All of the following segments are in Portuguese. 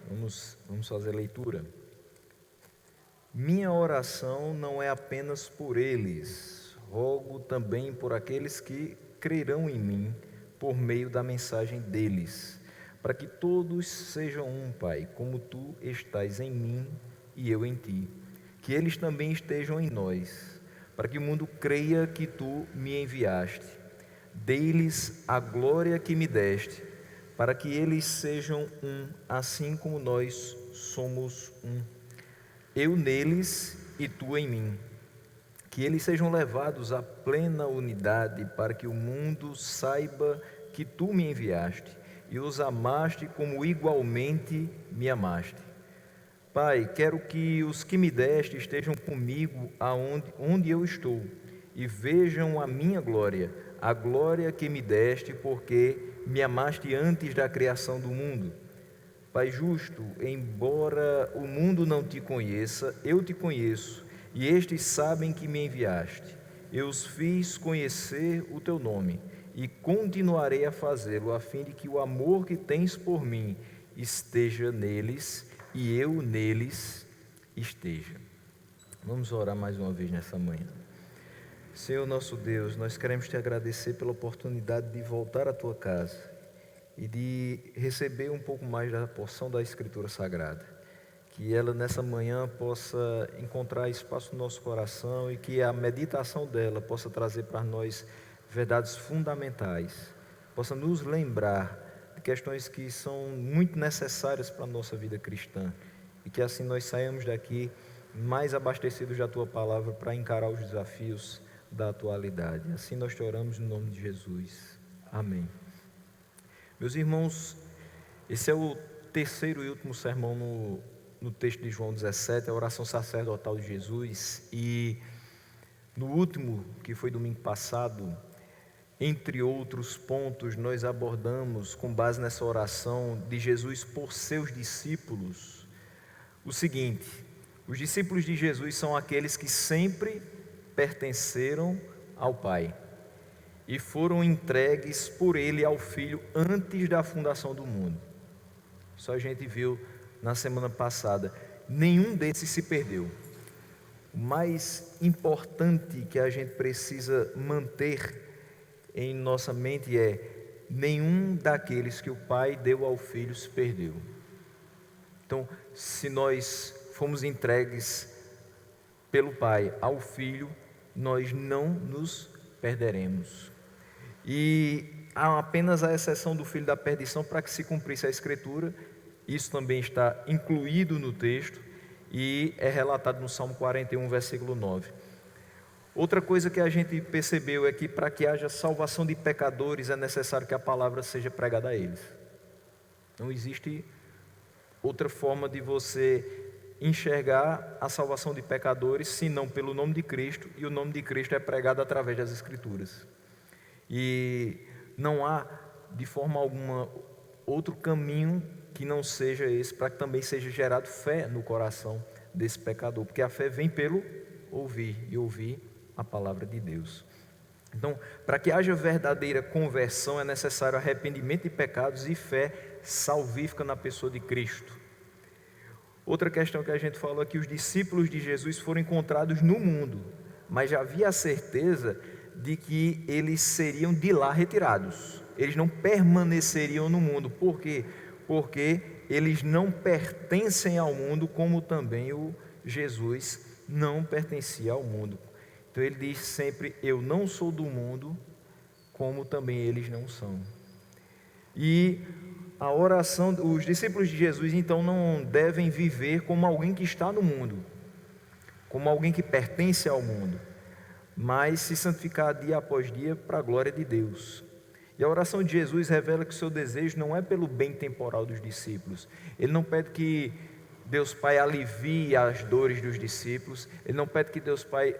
Vamos fazer a leitura. Minha oração não é apenas por eles, rogo também por aqueles que crerão em mim por meio da mensagem deles, para que todos sejam um, Pai, como tu estás em mim e eu em ti, que eles também estejam em nós, para que o mundo creia que tu me enviaste. Dei-lhes a glória que me deste, para que eles sejam um, assim como nós somos um. Eu neles e tu em mim, que eles sejam levados à plena unidade, para que o mundo saiba que tu me enviaste e os amaste como igualmente me amaste. Pai, quero que os que me deste estejam comigo onde eu estou e vejam a minha glória, a glória que me deste, porque me amaste antes da criação do mundo. Pai justo, embora o mundo não te conheça, eu te conheço, e estes sabem que me enviaste. Eu os fiz conhecer o teu nome, e continuarei a fazê-lo, a fim de que o amor que tens por mim esteja neles, e eu neles esteja. Vamos orar mais uma vez nessa manhã. Senhor nosso Deus, nós queremos te agradecer pela oportunidade de voltar à tua casa e de receber um pouco mais da porção da Escritura Sagrada, que ela nessa manhã possa encontrar espaço no nosso coração e que a meditação dela possa trazer para nós verdades fundamentais, possa nos lembrar de questões que são muito necessárias para a nossa vida cristã e que assim nós saímos daqui mais abastecidos da tua palavra para encarar os desafios da atualidade. Assim nós te oramos no nome de Jesus. Amém. Meus irmãos, esse é o terceiro e último sermão no texto de João 17, a oração sacerdotal de Jesus. E no último, que foi domingo passado, entre outros pontos, nós abordamos, com base nessa oração de Jesus por seus discípulos, o seguinte: os discípulos de Jesus são aqueles que sempre pertenceram ao Pai e foram entregues por Ele ao Filho antes da fundação do mundo. Isso a gente viu na semana passada. Nenhum desses se perdeu. O mais importante que a gente precisa manter em nossa mente é: nenhum daqueles que o Pai deu ao Filho se perdeu. Então, se nós fomos entregues pelo Pai ao Filho, nós não nos perderemos. E há apenas a exceção do filho da perdição para que se cumprisse a Escritura. Isso também está incluído no texto e é relatado no Salmo 41, versículo 9. Outra coisa que a gente percebeu é que para que haja salvação de pecadores é necessário que a palavra seja pregada a eles. Não existe outra forma de você enxergar a salvação de pecadores senão pelo nome de Cristo, e o nome de Cristo é pregado através das Escrituras. E não há de forma alguma outro caminho que não seja esse, para que também seja gerado fé no coração desse pecador, porque a fé vem pelo ouvir, e ouvir a palavra de Deus. Então, para que haja verdadeira conversão é necessário arrependimento de pecados e fé salvífica na pessoa de Cristo. Outra questão que a gente falou é que os discípulos de Jesus foram encontrados no mundo, mas já havia a certeza de que eles seriam de lá retirados. Eles não permaneceriam no mundo. Por quê? Porque eles não pertencem ao mundo, como também o Jesus não pertencia ao mundo. Então ele diz sempre: eu não sou do mundo, como também eles não são. E a oração, os discípulos de Jesus então não devem viver como alguém que está no mundo, como alguém que pertence ao mundo, mas se santificar dia após dia para a glória de Deus. E a oração de Jesus revela que o seu desejo não é pelo bem temporal dos discípulos. Ele não pede que Deus Pai alivie as dores dos discípulos. Ele não pede que Deus Pai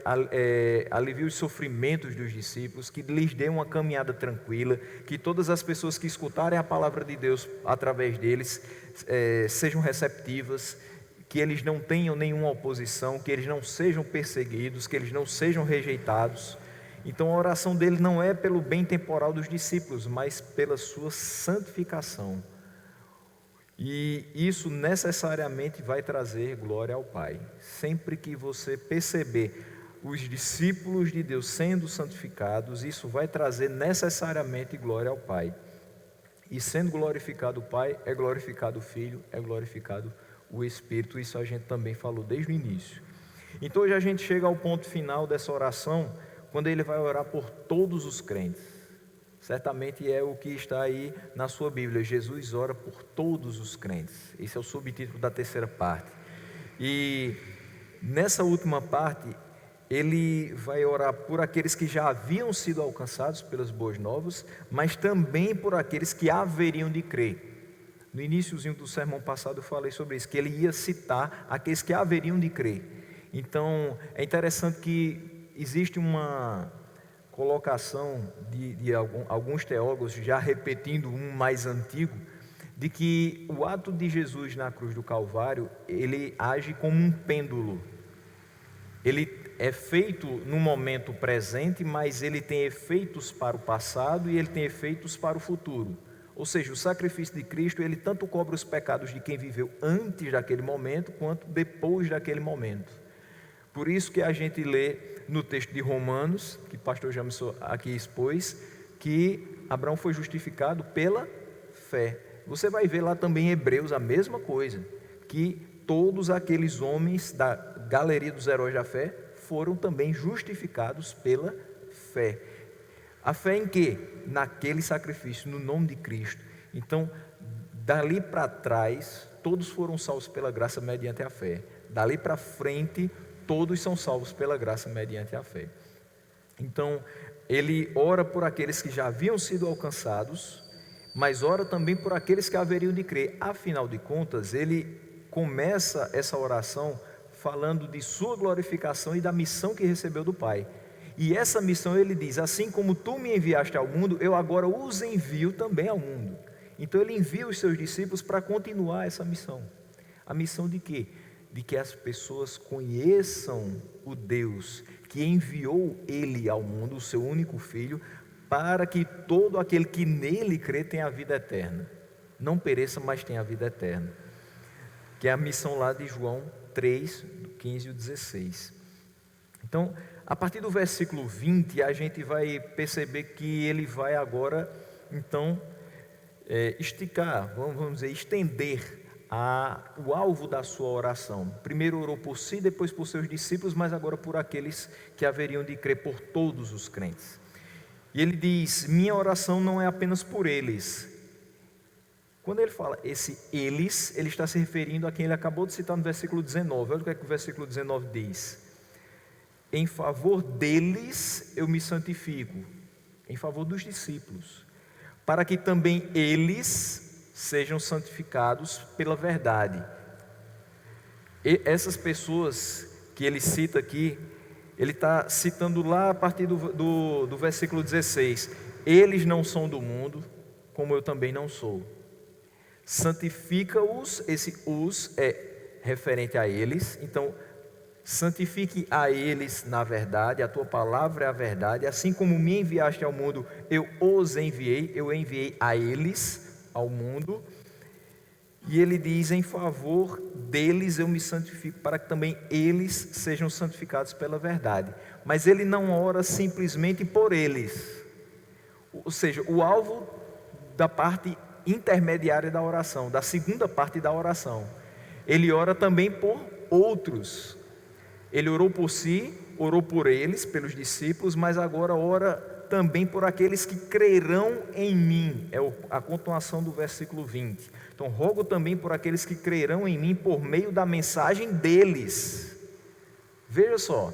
alivie os sofrimentos dos discípulos, que lhes dê uma caminhada tranquila, que todas as pessoas que escutarem a palavra de Deus através deles sejam receptivas, que eles não tenham nenhuma oposição, que eles não sejam perseguidos, que eles não sejam rejeitados. Então a oração dele não é pelo bem temporal dos discípulos, mas pela sua santificação. E isso necessariamente vai trazer glória ao Pai. Sempre que você perceber os discípulos de Deus sendo santificados, isso vai trazer necessariamente glória ao Pai. E sendo glorificado o Pai, é glorificado o Filho, é glorificado o Espírito. Isso a gente também falou desde o início. Então hoje a gente chega ao ponto final dessa oração, quando ele vai orar por todos os crentes. Certamente é o que está aí na sua Bíblia. Jesus ora por todos os crentes. Esse é o subtítulo da terceira parte. E nessa última parte, ele vai orar por aqueles que já haviam sido alcançados pelas boas novas, mas também por aqueles que haveriam de crer. No iníciozinho do sermão passado eu falei sobre isso, que ele ia citar aqueles que haveriam de crer. Então é interessante que existe uma colocação de alguns teólogos, já repetindo um mais antigo, de que o ato de Jesus na cruz do Calvário, ele age como um pêndulo. Ele é feito no momento presente, mas ele tem efeitos para o passado e ele tem efeitos para o futuro. Ou seja, o sacrifício de Cristo, ele tanto cobre os pecados de quem viveu antes daquele momento, quanto depois daquele momento. Por isso que a gente lê no texto de Romanos, que o pastor Jamison aqui expôs, que Abraão foi justificado pela fé. Você vai ver lá também em Hebreus a mesma coisa, que todos aqueles homens da galeria dos heróis da fé foram também justificados pela fé. A fé em quê? Naquele sacrifício, no nome de Cristo. Então, dali para trás, todos foram salvos pela graça mediante a fé. Dali para frente, todos são salvos pela graça mediante a fé. Então, ele ora por aqueles que já haviam sido alcançados, mas ora também por aqueles que haveriam de crer. Afinal de contas, ele começa essa oração falando de sua glorificação e da missão que recebeu do Pai. E essa missão ele diz: assim como tu me enviaste ao mundo, eu agora os envio também ao mundo. Então ele envia os seus discípulos para continuar essa missão. A missão de quê? De que as pessoas conheçam o Deus que enviou ele ao mundo, o seu único Filho, para que todo aquele que nele crê tenha a vida eterna. Não pereça, mas tenha a vida eterna. Que é a missão lá de João 3, do 15 e 16. Então, a partir do versículo 20, a gente vai perceber que ele vai agora, então, esticar, vamos dizer, estender o alvo da sua oração. Primeiro orou por si, depois por seus discípulos, mas agora por aqueles que haveriam de crer, por todos os crentes. E ele diz: minha oração não é apenas por eles. Quando ele fala esse eles, ele está se referindo a quem ele acabou de citar no versículo 19. Olha o que é que o versículo 19 diz: em favor deles eu me santifico, em favor dos discípulos, para que também eles sejam santificados pela verdade. E essas pessoas que ele cita aqui, ele está citando lá a partir do versículo 16: eles não são do mundo, como eu também não sou. Santifica-os, esse os é referente a eles, então santifique a eles na verdade, a tua palavra é a verdade, assim como me enviaste ao mundo, eu os enviei, eu enviei a eles ao mundo. E ele diz: em favor deles eu me santifico, para que também eles sejam santificados pela verdade. Mas ele não ora simplesmente por eles, ou seja, o alvo da parte intermediária da oração, da segunda parte da oração, ele ora também por outros. Ele orou por si, orou por eles, pelos discípulos, mas agora ora também por aqueles que crerão em mim. É a continuação do versículo 20. Então, rogo também por aqueles que crerão em mim por meio da mensagem deles. Veja só,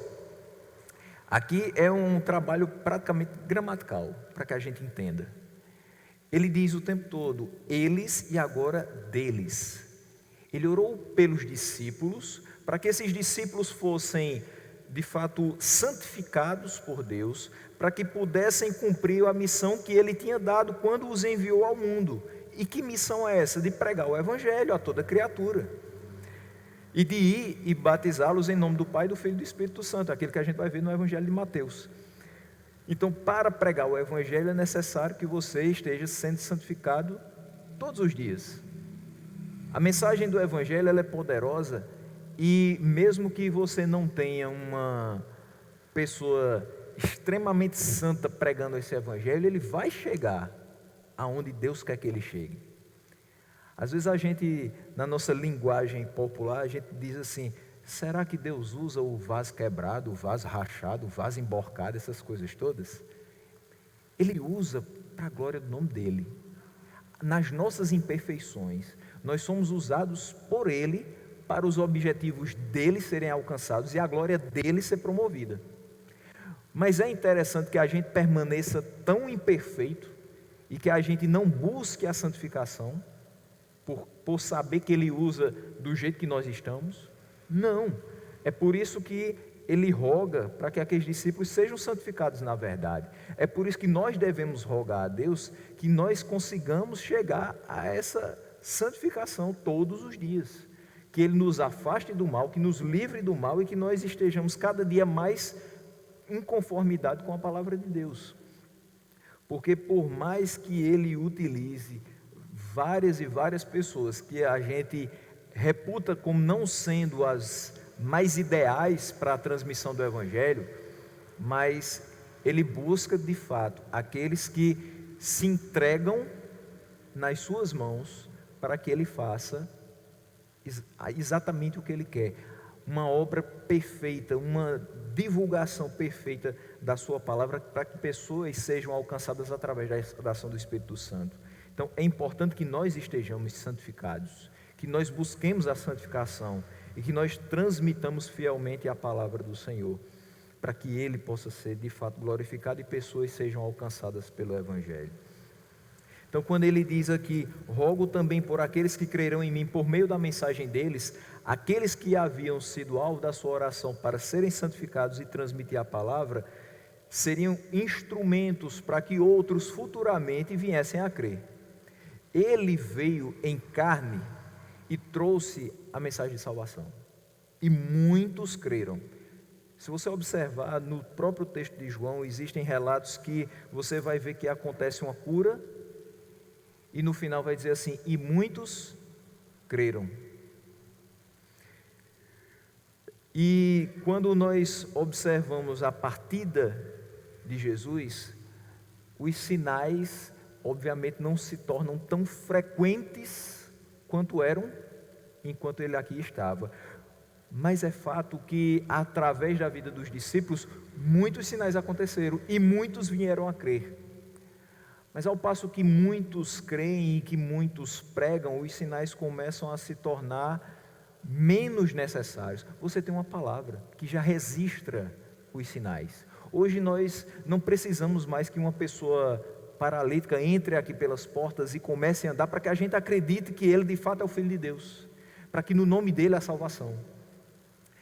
aqui é um trabalho praticamente gramatical, para que a gente entenda. Ele diz o tempo todo, eles e agora deles. Ele orou pelos discípulos, para que esses discípulos fossem, de fato, santificados por Deus, para que pudessem cumprir a missão que ele tinha dado quando os enviou ao mundo. E que missão é essa? De pregar o Evangelho a toda criatura. E de ir e batizá-los em nome do Pai, do Filho e do Espírito Santo, aquele que a gente vai ver no Evangelho de Mateus. Então, para pregar o Evangelho é necessário que você esteja sendo santificado todos os dias. A mensagem do Evangelho ela é poderosa, e mesmo que você não tenha uma pessoa extremamente santa pregando esse Evangelho, ele vai chegar aonde Deus quer que ele chegue. Às vezes a gente, na nossa linguagem popular, a gente diz assim: será que Deus usa o vaso quebrado, o vaso rachado, o vaso emborcado, essas coisas todas? Ele usa para a glória do nome dele. Nas nossas imperfeições, nós somos usados por ele para os objetivos dele serem alcançados e a glória dele ser promovida. Mas é interessante que a gente permaneça tão imperfeito e que a gente não busque a santificação por saber que ele usa do jeito que nós estamos. Não, é por isso que ele roga para que aqueles discípulos sejam santificados na verdade. É por isso que nós devemos rogar a Deus que nós consigamos chegar a essa santificação todos os dias, que ele nos afaste do mal, que nos livre do mal e que nós estejamos cada dia mais em conformidade com a palavra de Deus. Porque por mais que ele utilize várias e várias pessoas que a gente reputa como não sendo as mais ideais para a transmissão do Evangelho, mas ele busca de fato aqueles que se entregam nas suas mãos para que ele faça exatamente o que ele quer, uma obra perfeita, uma divulgação perfeita da sua palavra, para que pessoas sejam alcançadas através da ação do Espírito Santo. Então é importante que nós estejamos santificados, que nós busquemos a santificação e que nós transmitamos fielmente a palavra do Senhor, para que ele possa ser de fato glorificado e pessoas sejam alcançadas pelo Evangelho. Então, quando ele diz aqui: rogo também por aqueles que crerão em mim por meio da mensagem deles, aqueles que haviam sido alvo da sua oração para serem santificados e transmitir a palavra, seriam instrumentos para que outros futuramente viessem a crer. Ele veio em carne e trouxe a mensagem de salvação, e muitos creram. Se você observar no próprio texto de João, existem relatos que você vai ver que acontece uma cura, e no final vai dizer assim: e muitos creram. E quando nós observamos a partida de Jesus, os sinais obviamente não se tornam tão frequentes quanto eram enquanto ele aqui estava. Mas é fato que através da vida dos discípulos, muitos sinais aconteceram e muitos vieram a crer. Mas ao passo que muitos creem e que muitos pregam, os sinais começam a se tornar menos necessários. Você tem uma palavra que já registra os sinais. Hoje nós não precisamos mais que uma pessoa paralítica entre aqui pelas portas e comece a andar, para que a gente acredite que ele de fato é o Filho de Deus, para que no nome dele há salvação,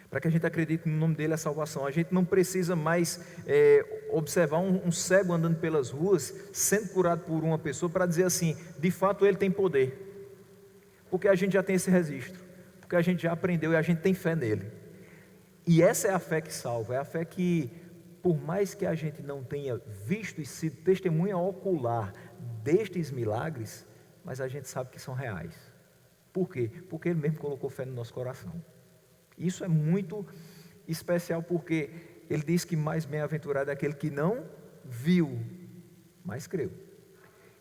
para que a gente acredite que no nome dele há salvação. A gente não precisa mais observar um cego andando pelas ruas, sendo curado por uma pessoa, para dizer assim: de fato ele tem poder, porque a gente já tem esse registro, porque a gente já aprendeu e a gente tem fé nele. E essa é a fé que salva, é a fé que, por mais que a gente não tenha visto e sido testemunha ocular destes milagres, mas a gente sabe que são reais. Por quê? Porque ele mesmo colocou fé no nosso coração. Isso é muito especial, porque ele diz que mais bem-aventurado é aquele que não viu, mas creu.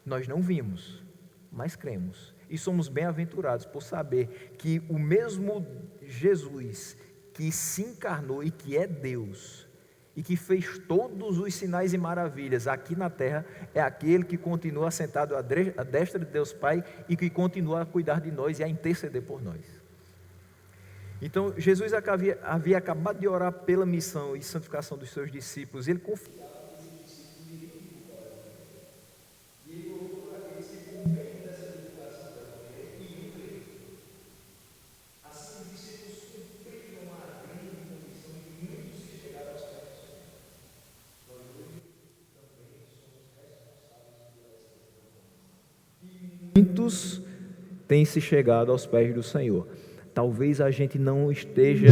Nós não vimos, mas cremos. E somos bem-aventurados por saber que o mesmo Jesus que se encarnou e que é Deus, e que fez todos os sinais e maravilhas aqui na terra, é aquele que continua sentado à destra de Deus Pai e que continua a cuidar de nós e a interceder por nós. Então Jesus havia acabado de orar pela missão e santificação dos seus discípulos. Ele confiava nos discípulos e ele orou por aqueles que cumpriram dessa divulgação da Evangelho e iam crer. Assim os discípulos cumpriram a grande comissão e muitos se chegaram aos pés do Senhor. Nós hoje também somos responsáveis por essa divulgação. E muitos têm se chegado aos pés do Senhor. Talvez a gente não esteja...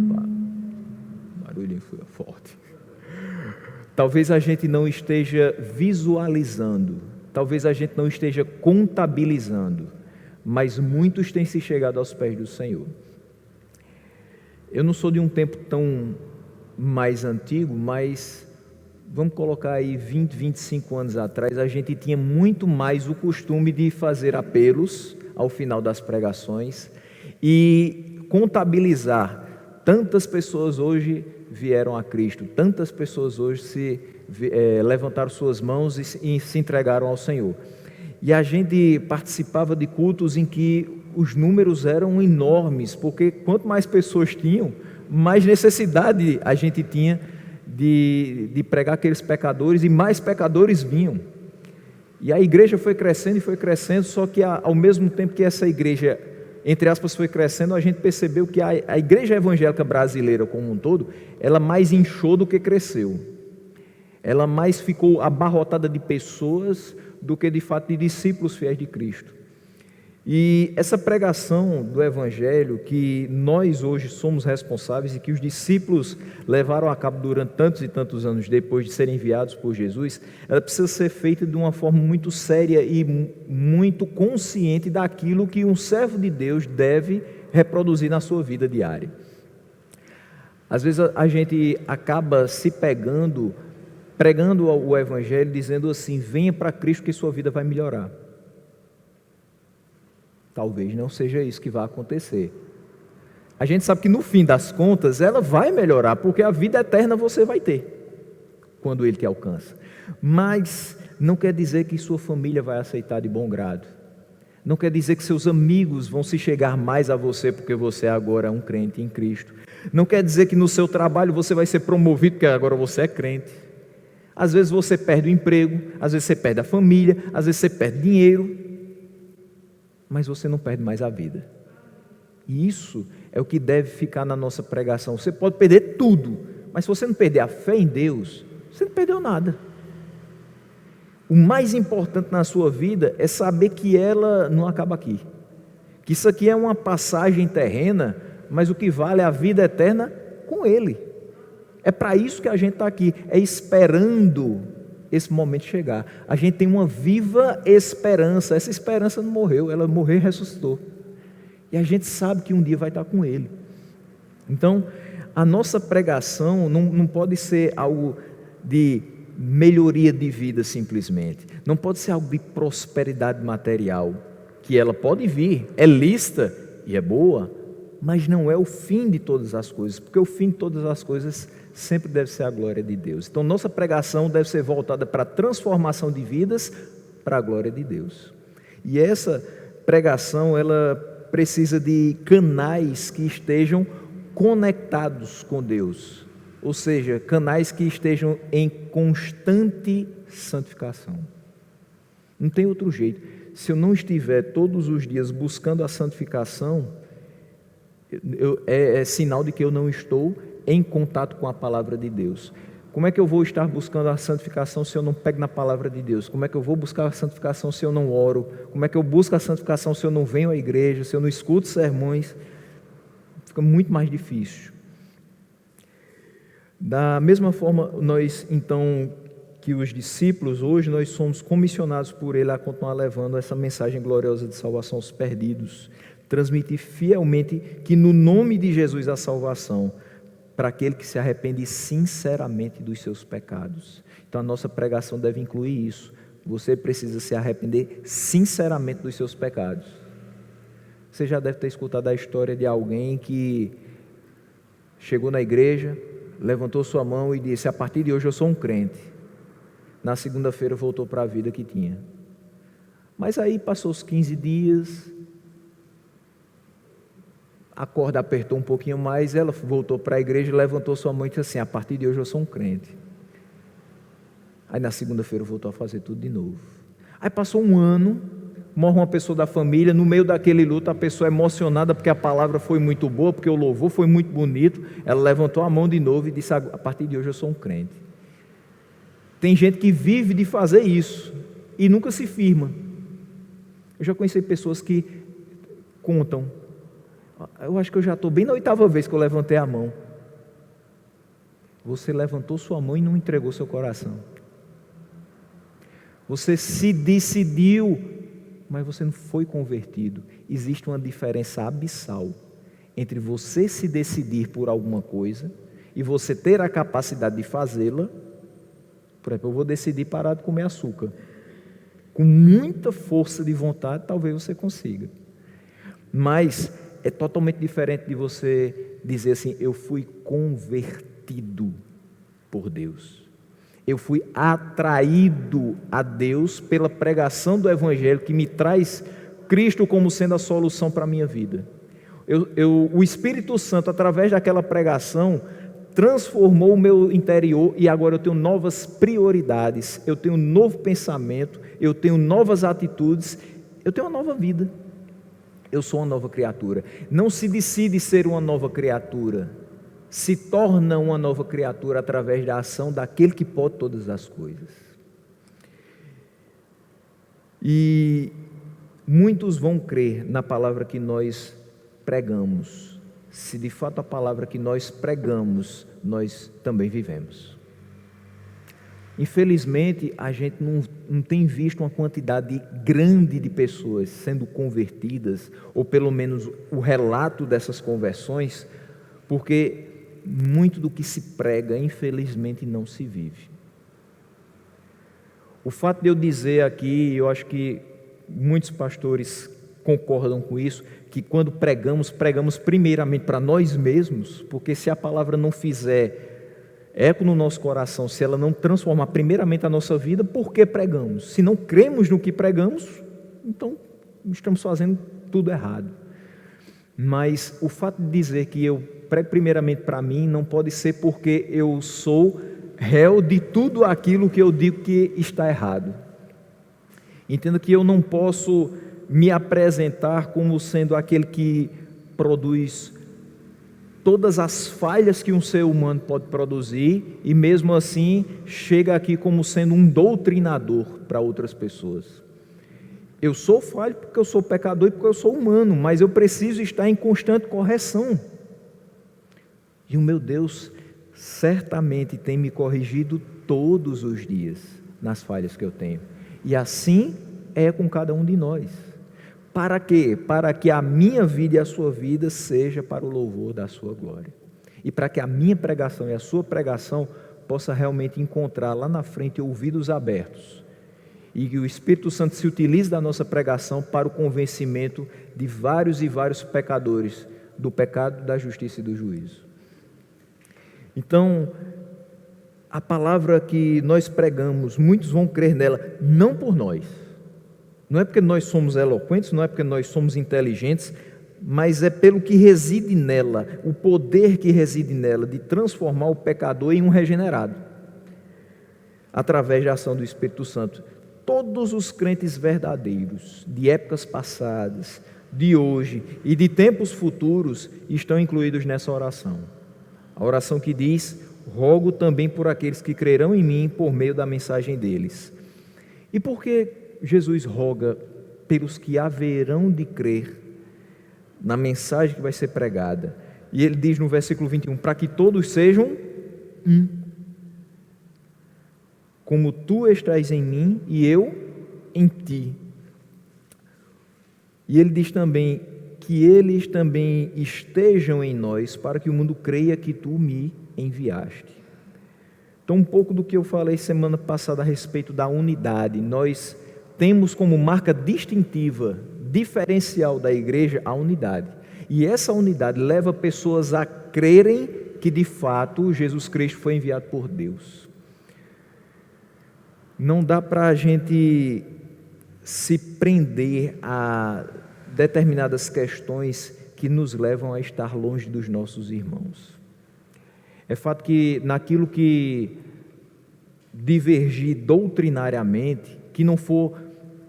Opa, barulho foi forte. Talvez a gente não esteja visualizando talvez a gente não esteja contabilizando, mas muitos têm se chegado aos pés do Senhor. Eu não sou de um tempo tão mais antigo, mas vamos colocar aí 20, 25 anos atrás, a gente tinha muito mais o costume de fazer apelos ao final das pregações e contabilizar. Tantas pessoas hoje vieram a Cristo, tantas pessoas hoje levantaram suas mãos e se entregaram ao Senhor. E a gente participava de cultos em que os números eram enormes, porque quanto mais pessoas tinham, mais necessidade a gente tinha de pregar aqueles pecadores, e mais pecadores vinham. E a igreja foi crescendo e foi crescendo, só que ao mesmo tempo que essa igreja, entre aspas, foi crescendo, a gente percebeu que a igreja evangélica brasileira como um todo, ela mais inchou do que cresceu. Ela mais ficou abarrotada de pessoas do que de fato de discípulos fiéis de Cristo. E essa pregação do Evangelho que nós hoje somos responsáveis e que os discípulos levaram a cabo durante tantos e tantos anos depois de serem enviados por Jesus, ela precisa ser feita de uma forma muito séria e muito consciente daquilo que um servo de Deus deve reproduzir na sua vida diária. Às vezes a gente acaba se pegando, pregando o Evangelho, dizendo assim: venha para Cristo que sua vida vai melhorar. Talvez não seja isso que vai acontecer. A gente sabe que no fim das contas ela vai melhorar, porque a vida eterna você vai ter, quando Ele te alcança. Mas não quer dizer que sua família vai aceitar de bom grado. Não quer dizer que seus amigos vão se chegar mais a você porque você agora é um crente em Cristo. Não quer dizer que no seu trabalho você vai ser promovido porque agora você é crente. Às vezes você perde o emprego, às vezes você perde a família, às vezes você perde dinheiro, mas você não perde mais a vida. E isso é o que deve ficar na nossa pregação. Você pode perder tudo, mas se você não perder a fé em Deus, você não perdeu nada. O mais importante na sua vida é saber que ela não acaba aqui, que isso aqui é uma passagem terrena, mas o que vale é a vida eterna com Ele. É para isso que a gente está aqui, é esperando esse momento chegar. A gente tem uma viva esperança. Essa esperança não morreu, ela morreu e ressuscitou. E a gente sabe que um dia vai estar com Ele. Então, a nossa pregação não pode ser algo de melhoria de vida simplesmente. Não pode ser algo de prosperidade material, que ela pode vir, é lícita e é boa, mas não é o fim de todas as coisas, porque o fim de todas as coisas sempre deve ser a glória de Deus. Então nossa pregação deve ser voltada para a transformação de vidas, para a glória de Deus. E essa pregação, ela precisa de canais que estejam conectados com Deus, ou seja, canais que estejam em constante santificação. Não tem outro jeito. Se eu não estiver todos os dias buscando a santificação, é sinal de que eu não estou em contato com a palavra de Deus. Como é que eu vou estar buscando a santificação se eu não pego na palavra de Deus? Como é que eu vou buscar a santificação se eu não oro? Como é que eu busco a santificação se eu não venho à igreja, se eu não escuto sermões? Fica muito mais difícil. Da mesma forma, nós então, que os discípulos, hoje nós somos comissionados por Ele a continuar levando essa mensagem gloriosa de salvação aos perdidos, transmitir fielmente que no nome de Jesus a salvação, para aquele que se arrepende sinceramente dos seus pecados. Então a nossa pregação deve incluir isso. Você precisa se arrepender sinceramente dos seus pecados. Você já deve ter escutado a história de alguém que chegou na igreja, levantou sua mão e disse: a partir de hoje eu sou um crente. Na segunda-feira voltou para a vida que tinha. Mas aí passou os 15 dias, a corda apertou um pouquinho mais, ela voltou para a igreja, levantou sua mão e disse assim: a partir de hoje eu sou um crente. Aí na segunda-feira voltou a fazer tudo de novo. Aí passou um ano, morre uma pessoa da família, no meio daquele luto a pessoa emocionada porque a palavra foi muito boa, porque o louvor foi muito bonito, ela levantou a mão de novo e disse: a partir de hoje eu sou um crente. Tem gente que vive de fazer isso e nunca se firma. Eu já conheci pessoas que contam: eu acho que eu já estou bem na 8ª vez que eu levantei a mão. Você levantou sua mão e não entregou seu coração. Você se decidiu, mas você não foi convertido. Existe uma diferença abissal entre você se decidir por alguma coisa e você ter a capacidade de fazê-la. Por exemplo, eu vou decidir parar de comer açúcar. Com muita força de vontade, talvez você consiga. Mas é totalmente diferente de você dizer assim: eu fui convertido por Deus. Eu fui atraído a Deus pela pregação do Evangelho, que me traz Cristo como sendo a solução para a minha vida. O Espírito Santo, através daquela pregação, transformou o meu interior e agora eu tenho novas prioridades, eu tenho um novo pensamento, eu tenho novas atitudes, eu tenho uma nova vida. Eu sou uma nova criatura. Não se decide ser uma nova criatura, se torna uma nova criatura através da ação daquele que pode todas as coisas. E muitos vão crer na palavra que nós pregamos, se de fato a palavra que nós pregamos, nós também vivemos. Infelizmente, a gente não tem visto uma quantidade grande de pessoas sendo convertidas, ou pelo menos o relato dessas conversões, porque muito do que se prega, infelizmente, não se vive. O fato de eu dizer aqui, eu acho que muitos pastores concordam com isso, que quando pregamos primeiramente para nós mesmos, porque se a palavra não fizer eco no nosso coração, se ela não transformar primeiramente a nossa vida, por que pregamos? Se não cremos no que pregamos, então estamos fazendo tudo errado. Mas o fato de dizer que eu prego primeiramente para mim, não pode ser porque eu sou réu de tudo aquilo que eu digo que está errado. Entenda que eu não posso me apresentar como sendo aquele que produz todas as falhas que um ser humano pode produzir e mesmo assim chega aqui como sendo um doutrinador para outras pessoas. Eu sou falho porque eu sou pecador e porque eu sou humano, mas eu preciso estar em constante correção. E o meu Deus certamente tem me corrigido todos os dias nas falhas que eu tenho. E assim é com cada um de nós. Para quê? Para que a minha vida e a sua vida seja para o louvor da sua glória. E para que a minha pregação e a sua pregação possa realmente encontrar lá na frente ouvidos abertos. E que o Espírito Santo se utilize da nossa pregação para o convencimento de vários e vários pecadores do pecado, da justiça e do juízo. Então, a palavra que nós pregamos, muitos vão crer nela, não por nós. Não é porque nós somos eloquentes, não é porque nós somos inteligentes, mas é pelo que reside nela, o poder que reside nela, de transformar o pecador em um regenerado, através da ação do Espírito Santo. Todos os crentes verdadeiros, de épocas passadas, de hoje e de tempos futuros, estão incluídos nessa oração. A oração que diz: rogo também por aqueles que crerão em mim por meio da mensagem deles. E por que Jesus roga pelos que haverão de crer na mensagem que vai ser pregada? E ele diz no versículo 21, para que todos sejam um, como tu estás em mim e eu em ti. E ele diz também que eles também estejam em nós, para que o mundo creia que tu me enviaste. Então, um pouco do que eu falei semana passada a respeito da unidade. Nós temos como marca distintiva, diferencial da igreja, a unidade. E essa unidade leva pessoas a crerem que de fato Jesus Cristo foi enviado por Deus. Não dá para a gente se prender a determinadas questões que nos levam a estar longe dos nossos irmãos. É fato que naquilo que divergir doutrinariamente, que não for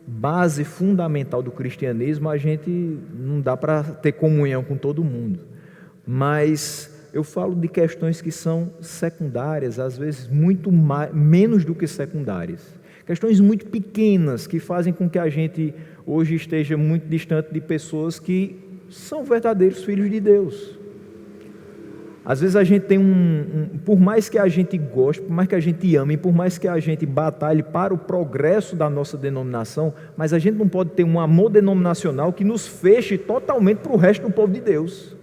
base fundamental do cristianismo, a gente não dá para ter comunhão com todo mundo. Mas eu falo de questões que são secundárias, às vezes muito menos do que secundárias. Questões muito pequenas que fazem com que a gente hoje esteja muito distante de pessoas que são verdadeiros filhos de Deus. Às vezes a gente tem por mais que a gente goste, por mais que a gente ame, por mais que a gente batalhe para o progresso da nossa denominação, mas a gente não pode ter um amor denominacional que nos feche totalmente para o resto do povo de Deus.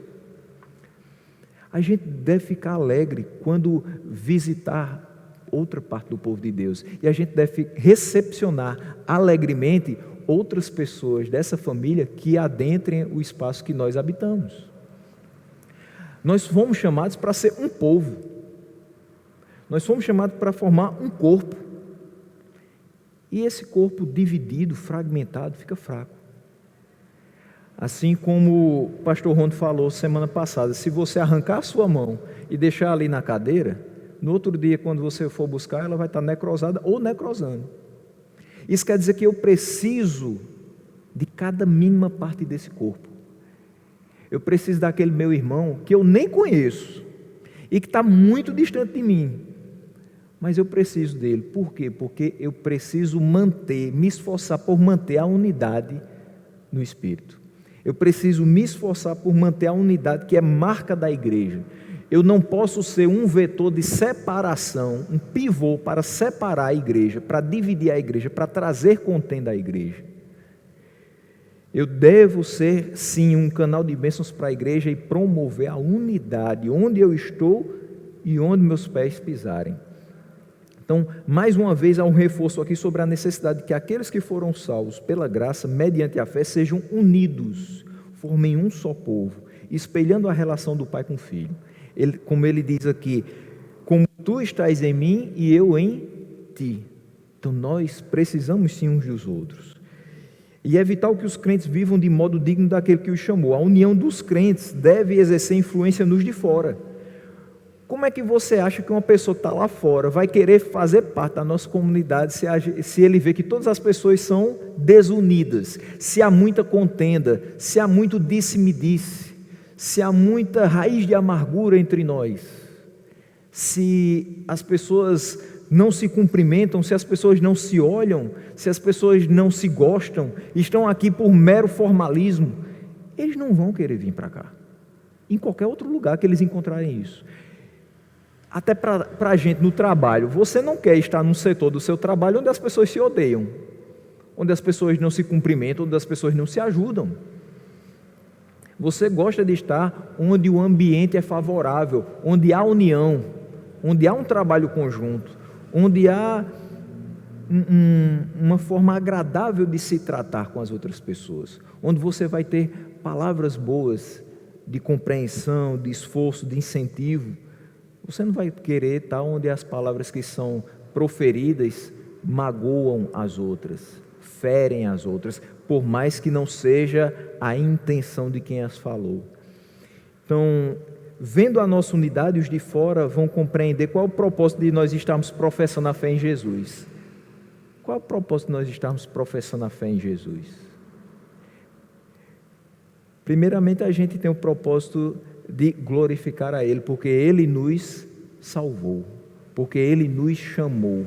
A gente deve ficar alegre quando visitar outra parte do povo de Deus, e a gente deve recepcionar alegremente outras pessoas dessa família que adentrem o espaço que nós habitamos. Nós fomos chamados para ser um povo, nós fomos chamados para formar um corpo, e esse corpo dividido, fragmentado, fica fraco. Assim como o pastor Rondo falou semana passada, se você arrancar a sua mão e deixar ali na cadeira, no outro dia, quando você for buscar, ela vai estar necrosada ou necrosando. Isso quer dizer que eu preciso de cada mínima parte desse corpo. Eu preciso daquele meu irmão que eu nem conheço e que está muito distante de mim, mas eu preciso dele. Por quê? Porque eu preciso me esforçar por manter a unidade no Espírito. Eu preciso me esforçar por manter a unidade que é marca da igreja. Eu não posso ser um vetor de separação, um pivô para separar a igreja, para dividir a igreja, para trazer contenda à igreja. Eu devo ser, sim, um canal de bênçãos para a igreja e promover a unidade, onde eu estou e onde meus pés pisarem. Então, mais uma vez, há um reforço aqui sobre a necessidade de que aqueles que foram salvos pela graça, mediante a fé, sejam unidos, formem um só povo, espelhando a relação do pai com o filho. Como ele diz aqui, como tu estás em mim e eu em ti. Então, nós precisamos sim uns dos outros. E é vital que os crentes vivam de modo digno daquele que os chamou. A união dos crentes deve exercer influência nos de fora. Como é que você acha que uma pessoa que está lá fora vai querer fazer parte da nossa comunidade se ele vê que todas as pessoas são desunidas, se há muita contenda, se há muito disse-me-disse, se há muita raiz de amargura entre nós, se as pessoas não se cumprimentam, se as pessoas não se olham, se as pessoas não se gostam, estão aqui por mero formalismo, eles não vão querer vir para cá, em qualquer outro lugar que eles encontrarem isso. Até para a gente no trabalho, você não quer estar num setor do seu trabalho onde as pessoas se odeiam, onde as pessoas não se cumprimentam, onde as pessoas não se ajudam. Você gosta de estar onde o ambiente é favorável, onde há união, onde há um trabalho conjunto, onde há uma forma agradável de se tratar com as outras pessoas, onde você vai ter palavras boas de compreensão, de esforço, de incentivo. Você não vai querer estar onde as palavras que são proferidas magoam as outras, ferem as outras, por mais que não seja a intenção de quem as falou. Então, vendo a nossa unidade, os de fora vão compreender qual é o propósito de nós estarmos professando a fé em Jesus. Qual é o propósito de nós estarmos professando a fé em Jesus? Primeiramente, a gente tem o propósito de glorificar a Ele, porque Ele nos salvou, porque Ele nos chamou,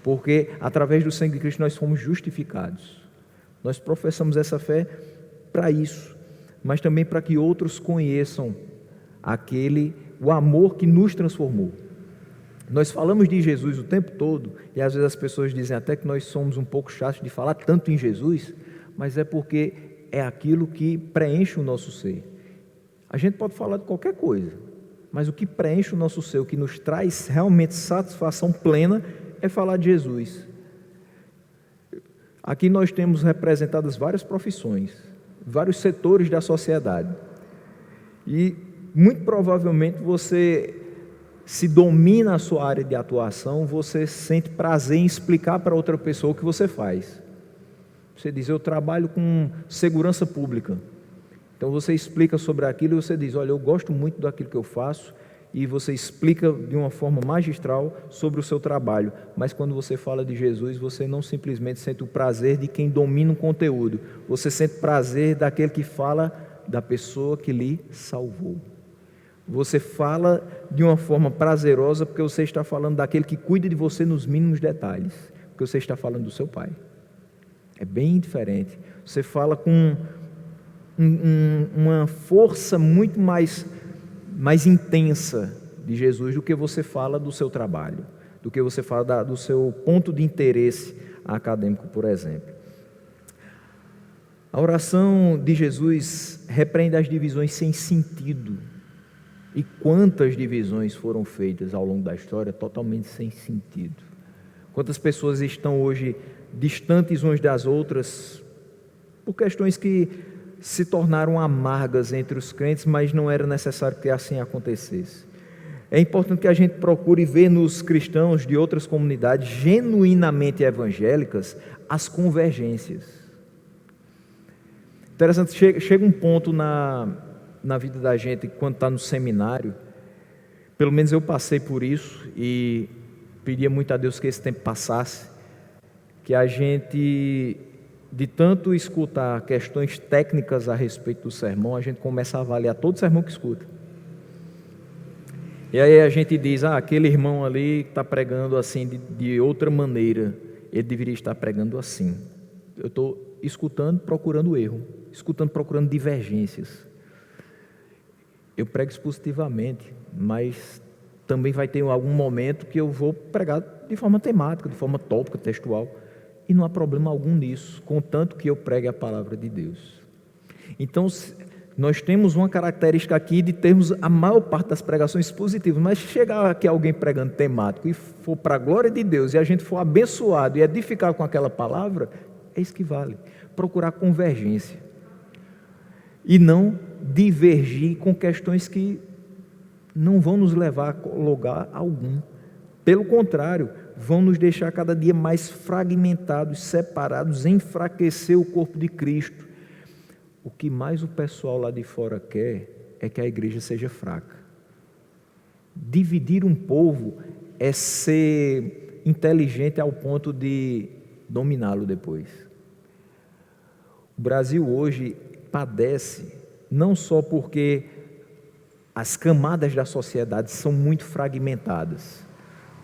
porque através do sangue de Cristo nós fomos justificados. Nós professamos essa fé para isso, mas também para que outros conheçam o amor que nos transformou. Nós falamos de Jesus o tempo todo, e às vezes as pessoas dizem até que nós somos um pouco chatos de falar tanto em Jesus, mas é porque é aquilo que preenche o nosso ser. A gente pode falar de qualquer coisa, mas o que preenche o nosso ser, o que nos traz realmente satisfação plena, é falar de Jesus. Aqui nós temos representadas várias profissões, vários setores da sociedade, e muito provavelmente você se domina a sua área de atuação, você sente prazer em explicar para outra pessoa o que você faz. Você diz, eu trabalho com segurança pública. Então você explica sobre aquilo e você diz, olha, eu gosto muito daquilo que eu faço, e você explica de uma forma magistral sobre o seu trabalho, mas quando você fala de Jesus, você não simplesmente sente o prazer de quem domina o conteúdo, você sente prazer daquele que fala da pessoa que lhe salvou. Você fala de uma forma prazerosa porque você está falando daquele que cuida de você nos mínimos detalhes, porque você está falando do seu Pai. É bem diferente. Você fala com uma força muito mais mais intensa de Jesus do que você fala do seu trabalho, do que você fala do seu ponto de interesse acadêmico, por exemplo. A oração de Jesus repreende as divisões sem sentido. E quantas divisões foram feitas ao longo da história totalmente sem sentido. Quantas pessoas estão hoje distantes umas das outras por questões que se tornaram amargas entre os crentes, mas não era necessário que assim acontecesse. É importante que a gente procure ver nos cristãos de outras comunidades genuinamente evangélicas as convergências. Interessante, chega um ponto na vida da gente, quando está no seminário, pelo menos eu passei por isso e pedia muito a Deus que esse tempo passasse, que a gente, de tanto escutar questões técnicas a respeito do sermão, a gente começa a avaliar todo sermão que escuta. E aí a gente diz, aquele irmão ali está pregando assim de outra maneira, ele deveria estar pregando assim. Eu estou escutando, procurando erro, escutando, procurando divergências. Eu prego expositivamente, mas também vai ter algum momento que eu vou pregar de forma temática, de forma tópica, textual, e não há problema algum nisso, contanto que eu pregue a palavra de Deus. Então, nós temos uma característica aqui de termos a maior parte das pregações positivas, mas se chegar aqui alguém pregando temático e for para a glória de Deus, e a gente for abençoado e edificado com aquela palavra, é isso que vale, procurar convergência, e não divergir com questões que não vão nos levar a lugar algum. Pelo contrário, vão nos deixar cada dia mais fragmentados, separados, enfraquecer o corpo de Cristo. O que mais o pessoal lá de fora quer é que a igreja seja fraca. Dividir um povo é ser inteligente ao ponto de dominá-lo depois. O Brasil hoje padece não só porque as camadas da sociedade são muito fragmentadas.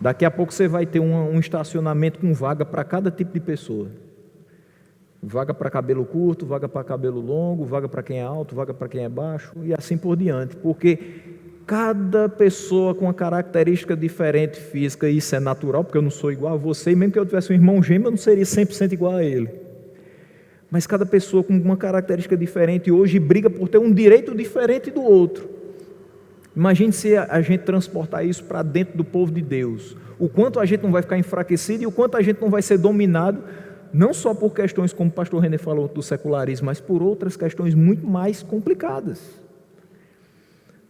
Daqui a pouco você vai ter um estacionamento com vaga para cada tipo de pessoa. Vaga para cabelo curto, vaga para cabelo longo, vaga para quem é alto, vaga para quem é baixo, e assim por diante. Porque cada pessoa com uma característica diferente física, e isso é natural, porque eu não sou igual a você, e mesmo que eu tivesse um irmão gêmeo, eu não seria 100% igual a ele. Mas cada pessoa com uma característica diferente hoje briga por ter um direito diferente do outro. Imagine se a gente transportar isso para dentro do povo de Deus. O quanto a gente não vai ficar enfraquecido e o quanto a gente não vai ser dominado, não só por questões como o pastor René falou do secularismo, mas por outras questões muito mais complicadas.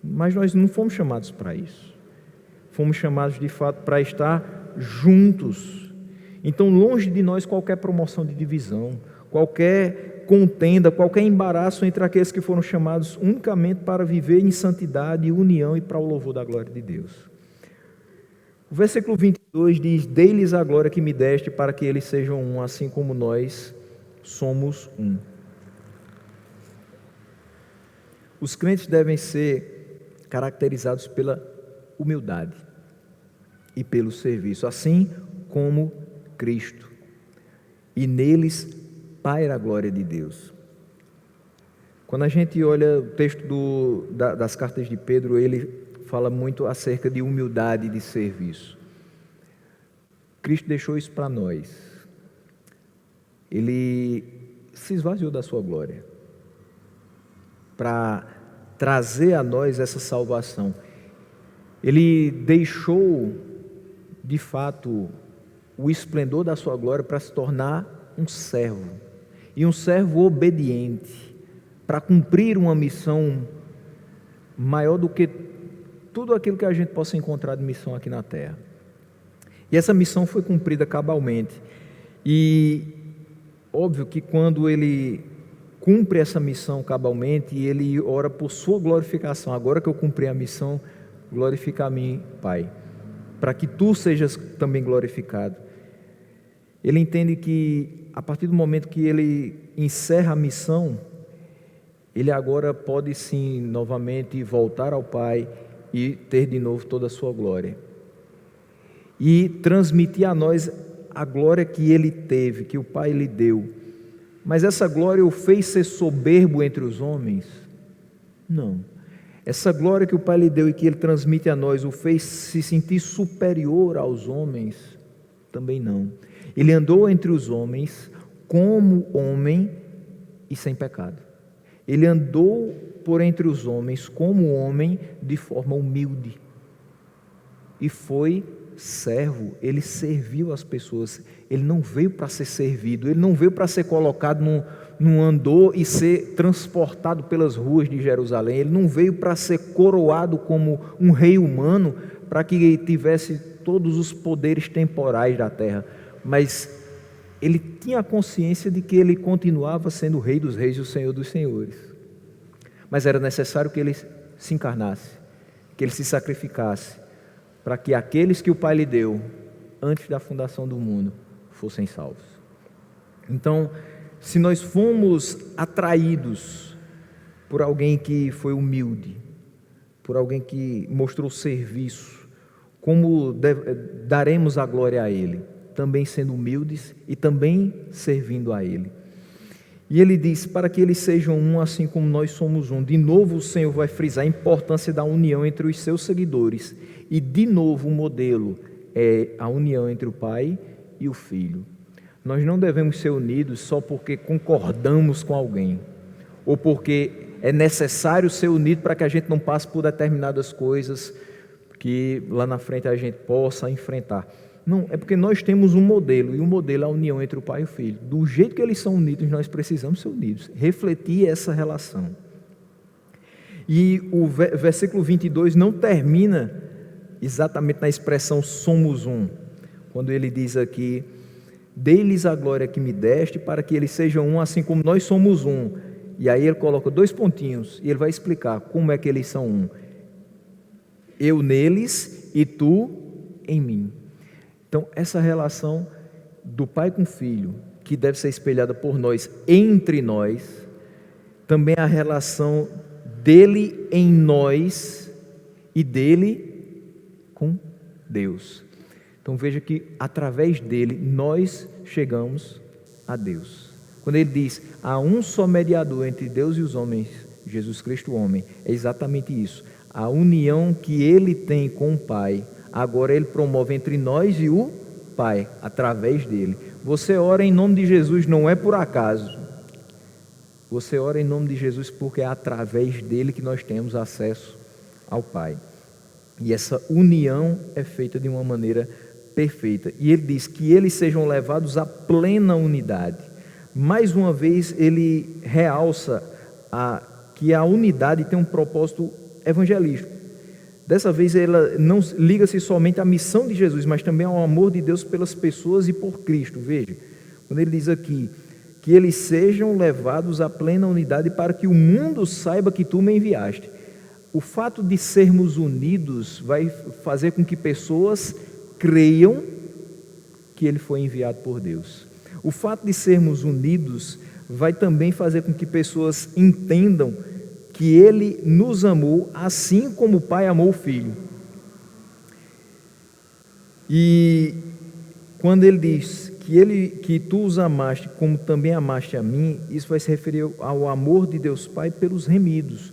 Mas nós não fomos chamados para isso. Fomos chamados de fato para estar juntos. Então, longe de nós qualquer promoção de divisão, qualquer contenda, qualquer embaraço entre aqueles que foram chamados unicamente para viver em santidade e união e para o louvor da glória de Deus. O versículo 22 diz: dei-lhes a glória que me deste, para que eles sejam um, assim como nós somos um. Os crentes devem ser caracterizados pela humildade e pelo serviço, assim como Cristo. E neles paira a glória de Deus. Quando a gente olha o texto das cartas de Pedro, ele fala muito acerca de humildade e de serviço. Cristo deixou isso para nós. Ele se esvaziou da sua glória para trazer a nós essa salvação. Ele deixou, de fato, o esplendor da sua glória para se tornar um servo, e um servo obediente, para cumprir uma missão maior do que tudo aquilo que a gente possa encontrar de missão aqui na terra. E essa missão foi cumprida cabalmente. E óbvio que quando ele cumpre essa missão cabalmente, ele ora por sua glorificação. Agora que eu cumpri a missão, glorifica a mim, Pai, para que tu sejas também glorificado. Ele entende que a partir do momento que ele encerra a missão, ele agora pode sim novamente voltar ao Pai e ter de novo toda a sua glória, e transmitir a nós a glória que ele teve, que o Pai lhe deu. Mas essa glória o fez ser soberbo entre os homens? Não. Essa glória que o Pai lhe deu e que Ele transmite a nós o fez se sentir superior aos homens? Também não. Ele andou entre os homens como homem e sem pecado. Ele andou por entre os homens como homem de forma humilde. E foi servo, ele serviu as pessoas. Ele não veio para ser servido, ele não veio para ser colocado num andor e ser transportado pelas ruas de Jerusalém. Ele não veio para ser coroado como um rei humano, para que tivesse todos os poderes temporais da terra. Mas ele tinha a consciência de que ele continuava sendo o Rei dos Reis e o Senhor dos Senhores. Mas era necessário que ele se encarnasse, que ele se sacrificasse, para que aqueles que o Pai lhe deu, antes da fundação do mundo, fossem salvos. Então, se nós fomos atraídos por alguém que foi humilde, por alguém que mostrou serviço, como daremos a glória a Ele? Também sendo humildes e também servindo a Ele. E ele diz, para que eles sejam um assim como nós somos um. De novo o Senhor vai frisar a importância da união entre os seus seguidores. E de novo o modelo é a união entre o Pai e o Filho. Nós não devemos ser unidos só porque concordamos com alguém, ou porque é necessário ser unido para que a gente não passe por determinadas coisas que lá na frente a gente possa enfrentar. Não, é porque nós temos um modelo, e o modelo é a união entre o Pai e o Filho. Do jeito que eles são unidos, nós precisamos ser unidos, refletir essa relação. E o versículo 22 não termina exatamente na expressão somos um, quando ele diz aqui, dei-lhes a glória que me deste, para que eles sejam um, assim como nós somos um. E aí ele coloca 2 pontinhos, e ele vai explicar como é que eles são um. Eu neles e tu em mim. Então, essa relação do Pai com o Filho, que deve ser espelhada por nós, entre nós, também a relação dele em nós e dele com Deus. Então, veja que através dele nós chegamos a Deus. Quando ele diz, há um só mediador entre Deus e os homens, Jesus Cristo, o homem, é exatamente isso. A união que ele tem com o Pai, agora ele promove entre nós e o Pai, através dele. Você ora em nome de Jesus não é por acaso. Você ora em nome de Jesus porque é através dele que nós temos acesso ao Pai. E essa união é feita de uma maneira perfeita. E ele diz que eles sejam levados à plena unidade. Mais uma vez ele realça que a unidade tem um propósito evangelístico. Dessa vez ela não liga-se somente à missão de Jesus, mas também ao amor de Deus pelas pessoas e por Cristo. Veja, quando ele diz aqui, que eles sejam levados à plena unidade para que o mundo saiba que tu me enviaste. O fato de sermos unidos vai fazer com que pessoas creiam que ele foi enviado por Deus. O fato de sermos unidos vai também fazer com que pessoas entendam que ele nos amou assim como o Pai amou o Filho. E quando ele diz que tu os amaste como também amaste a mim, isso vai se referir ao amor de Deus Pai pelos remidos.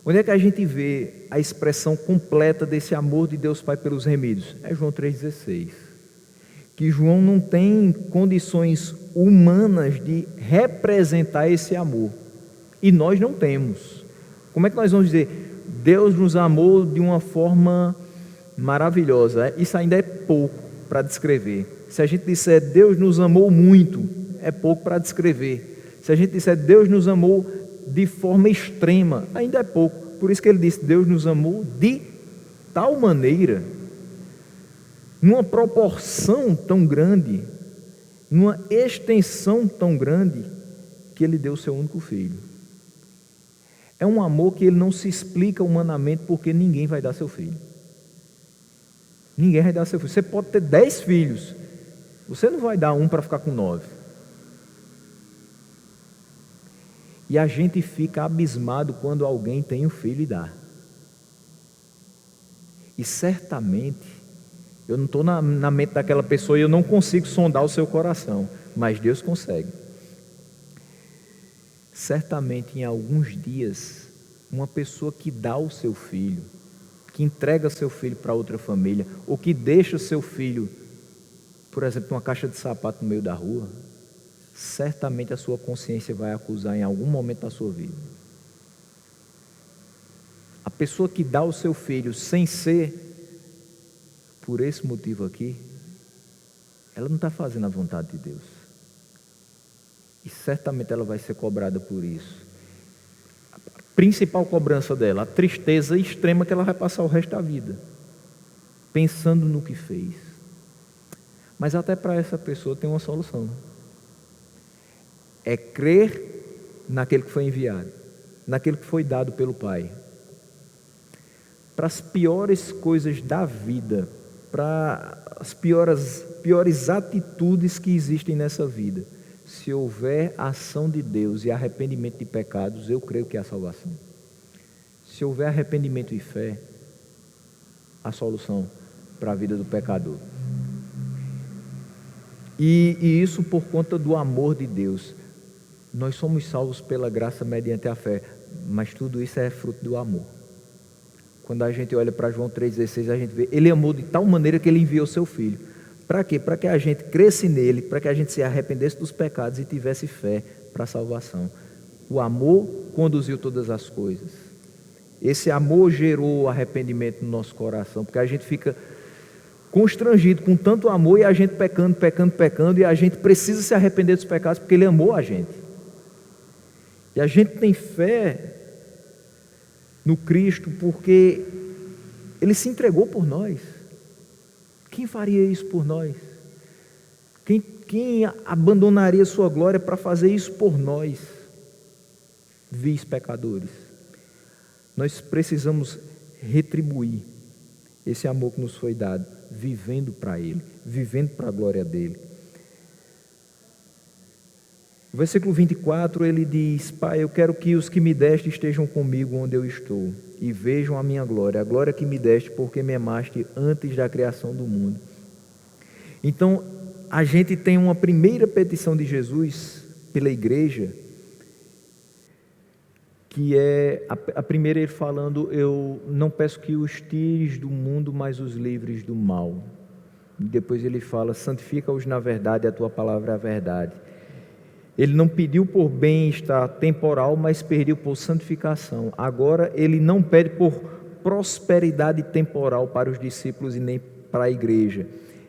Onde é que a gente vê a expressão completa desse amor de Deus Pai pelos remidos? É João 3,16. Que João não tem condições humanas de representar esse amor. E nós não temos. Como é que nós vamos dizer? Deus nos amou de uma forma maravilhosa. Isso ainda é pouco para descrever. Se a gente disser Deus nos amou muito, é pouco para descrever. Se a gente disser Deus nos amou de forma extrema, ainda é pouco. Por isso que ele disse, Deus nos amou de tal maneira, numa proporção tão grande, numa extensão tão grande, que ele deu o seu único filho. É um amor que ele não se explica humanamente, porque ninguém vai dar seu filho. Ninguém vai dar seu filho. Você pode ter 10 filhos, você não vai dar um para ficar com 9. E a gente fica abismado quando alguém tem um filho e dá. E certamente, eu não estou na mente daquela pessoa e eu não consigo sondar o seu coração, mas Deus consegue. Certamente em alguns dias Uma pessoa que dá o seu filho, que entrega seu filho para outra família, ou que deixa seu filho, por exemplo, numa caixa de sapato no meio da rua, certamente a sua consciência vai acusar em algum momento da sua vida. A pessoa que dá o seu filho sem ser por esse motivo aqui, ela não está fazendo a vontade de Deus. E certamente ela vai ser cobrada por isso. A principal cobrança dela, a tristeza extrema que ela vai passar o resto da vida, pensando no que fez. Mas até para essa pessoa tem uma solução. É crer naquele que foi enviado, naquele que foi dado pelo Pai. Para as piores coisas da vida, para as piores atitudes que existem nessa vida, se houver ação de Deus e arrependimento de pecados, eu creio que há salvação. Se houver arrependimento e fé, há solução para a vida do pecador. E isso por conta do amor de Deus. Nós somos salvos pela graça mediante a fé, mas tudo isso é fruto do amor. Quando a gente olha para João 3,16, a gente vê, ele amou de tal maneira que ele enviou seu filho. Para quê? Para que a gente cresce nele, para que a gente se arrependesse dos pecados e tivesse fé para a salvação. O amor conduziu todas as coisas. Esse amor gerou arrependimento no nosso coração, porque a gente fica constrangido com tanto amor e a gente pecando, e a gente precisa se arrepender dos pecados porque ele amou a gente. E a gente tem fé no Cristo porque ele se entregou por nós. Quem faria isso por nós? Quem abandonaria sua glória para fazer isso por nós, vis pecadores? Nós precisamos retribuir esse amor que nos foi dado, vivendo para Ele, vivendo para a glória dEle. O versículo 24, ele diz: Pai, eu quero que os que me deste estejam comigo onde eu estou, e vejam a minha glória, a glória que me deste, porque me amaste antes da criação do mundo. Então, a gente tem uma primeira petição de Jesus pela igreja, que é a primeira, ele falando: eu não peço que os tires do mundo, mas os livres do mal. E depois ele fala: santifica-os na verdade, a tua palavra é a verdade. Ele não pediu por bem-estar temporal, mas pediu por santificação. Agora ele não pede por prosperidade temporal para os discípulos e nem para a igreja.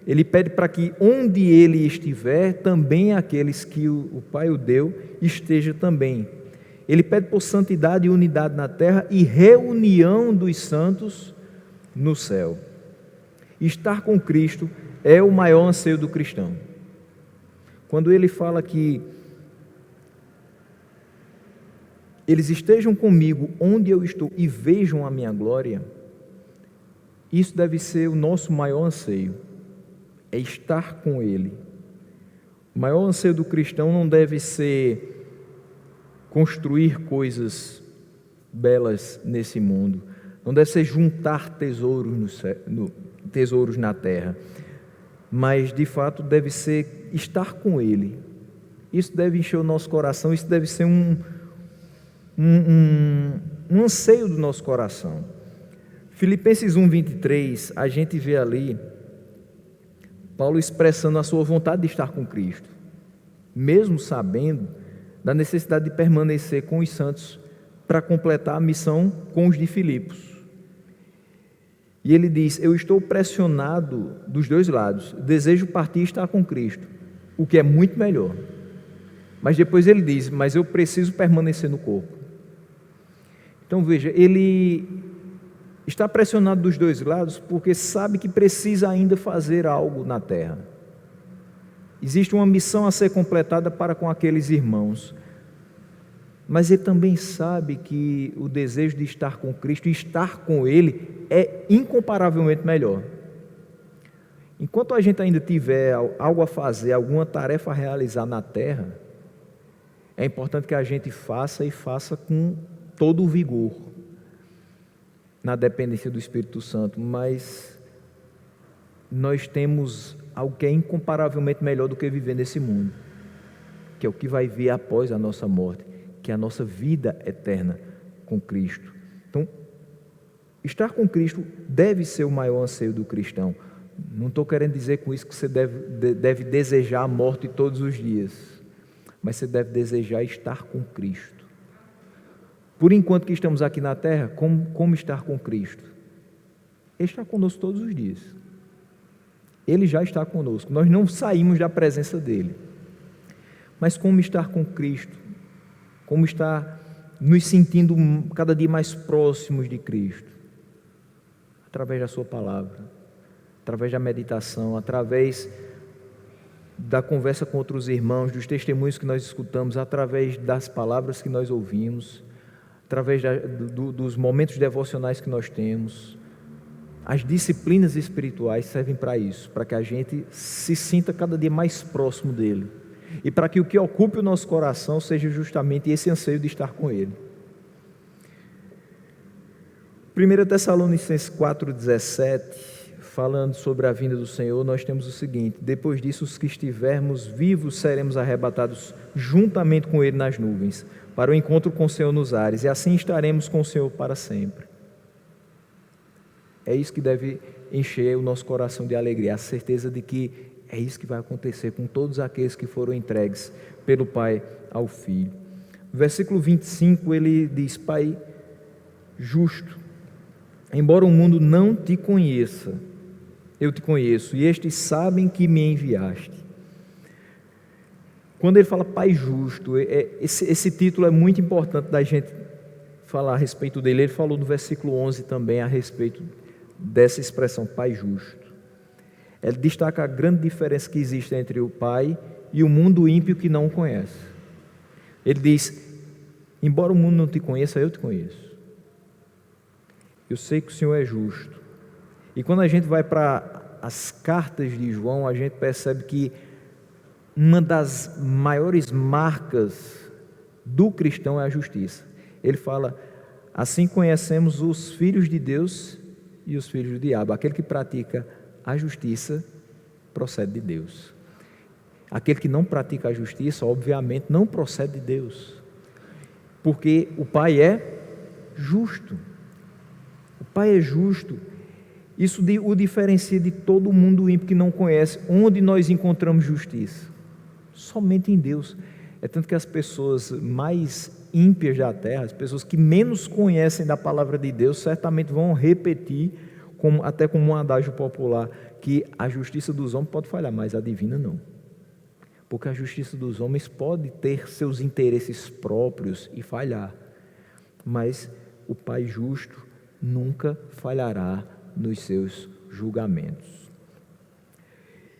Ele pede para que onde ele estiver, também aqueles que o Pai o deu, esteja também. Ele pede por santidade e unidade na terra e reunião dos santos no céu. Estar com Cristo é o maior anseio do cristão. Quando ele fala que eles estejam comigo onde eu estou e vejam a minha glória, isso deve ser o nosso maior anseio, é estar com Ele. O maior anseio do cristão não deve ser construir coisas belas nesse mundo, não deve ser juntar tesouros na terra, mas de fato deve ser estar com Ele. Isso deve encher o nosso coração, isso deve ser um anseio do nosso coração. Filipenses 1:23, a gente vê ali Paulo expressando a sua vontade de estar com Cristo, mesmo sabendo da necessidade de permanecer com os santos para completar a missão com os de Filipos. E ele diz: eu estou pressionado dos dois lados, desejo partir e estar com Cristo, o que é muito melhor. Mas depois ele diz: mas eu preciso permanecer no corpo. Então veja, ele está pressionado dos dois lados porque sabe que precisa ainda fazer algo na terra. Existe uma missão a ser completada para com aqueles irmãos. Mas ele também sabe que o desejo de estar com Cristo e estar com Ele é incomparavelmente melhor. Enquanto a gente ainda tiver algo a fazer, alguma tarefa a realizar na terra, é importante que a gente faça e faça com todo o vigor, na dependência do Espírito Santo, mas nós temos algo que é incomparavelmente melhor do que viver nesse mundo, que é o que vai vir após a nossa morte, que é a nossa vida eterna com Cristo. Então, estar com Cristo deve ser o maior anseio do cristão. Não estou querendo dizer com isso que você deve desejar a morte todos os dias, mas você deve desejar estar com Cristo. Por enquanto que estamos aqui na terra, como estar com Cristo? Ele está conosco todos os dias. Ele já está conosco. Nós não saímos da presença dele. Mas como estar com Cristo? Como estar nos sentindo cada dia mais próximos de Cristo? Através da sua palavra, através da meditação, através da conversa com outros irmãos, dos testemunhos que nós escutamos, através das palavras que nós ouvimos, através dos momentos devocionais que nós temos. As disciplinas espirituais servem para isso, para que a gente se sinta cada dia mais próximo dele, e para que o que ocupe o nosso coração seja justamente esse anseio de estar com ele. 1 Tessalonicenses 4,17, falando sobre a vinda do Senhor, nós temos o seguinte: depois disso, os que estivermos vivos seremos arrebatados juntamente com ele nas nuvens, para o encontro com o Senhor nos ares, e assim estaremos com o Senhor para sempre. É isso que deve encher o nosso coração de alegria, a certeza de que é isso que vai acontecer com todos aqueles que foram entregues pelo Pai ao Filho. No versículo 25 ele diz: Pai justo, embora o mundo não te conheça, eu te conheço, e estes sabem que me enviaste. Quando ele fala Pai justo, esse título é muito importante da gente falar a respeito dele. Ele falou no versículo 11 também a respeito dessa expressão, Pai justo. Ele destaca a grande diferença que existe entre o Pai e o mundo ímpio que não o conhece. Ele diz: embora o mundo não te conheça, eu te conheço. Eu sei que o Senhor é justo. E quando a gente vai para as cartas de João, a gente percebe que uma das maiores marcas do cristão é a justiça. Ele fala: assim conhecemos os filhos de Deus e os filhos do diabo. Aquele que pratica a justiça procede de Deus. Aquele que não pratica a justiça, obviamente, não procede de Deus, porque o Pai é justo. O Pai é justo. Isso o diferencia de todo mundo ímpio que não conhece. Onde nós encontramos justiça? Somente em Deus. É tanto que as pessoas mais ímpias da terra, as pessoas que menos conhecem da palavra de Deus, certamente vão repetir, até como um adágio popular, que a justiça dos homens pode falhar, mas a divina não. Porque a justiça dos homens pode ter seus interesses próprios e falhar, mas o Pai justo nunca falhará nos seus julgamentos.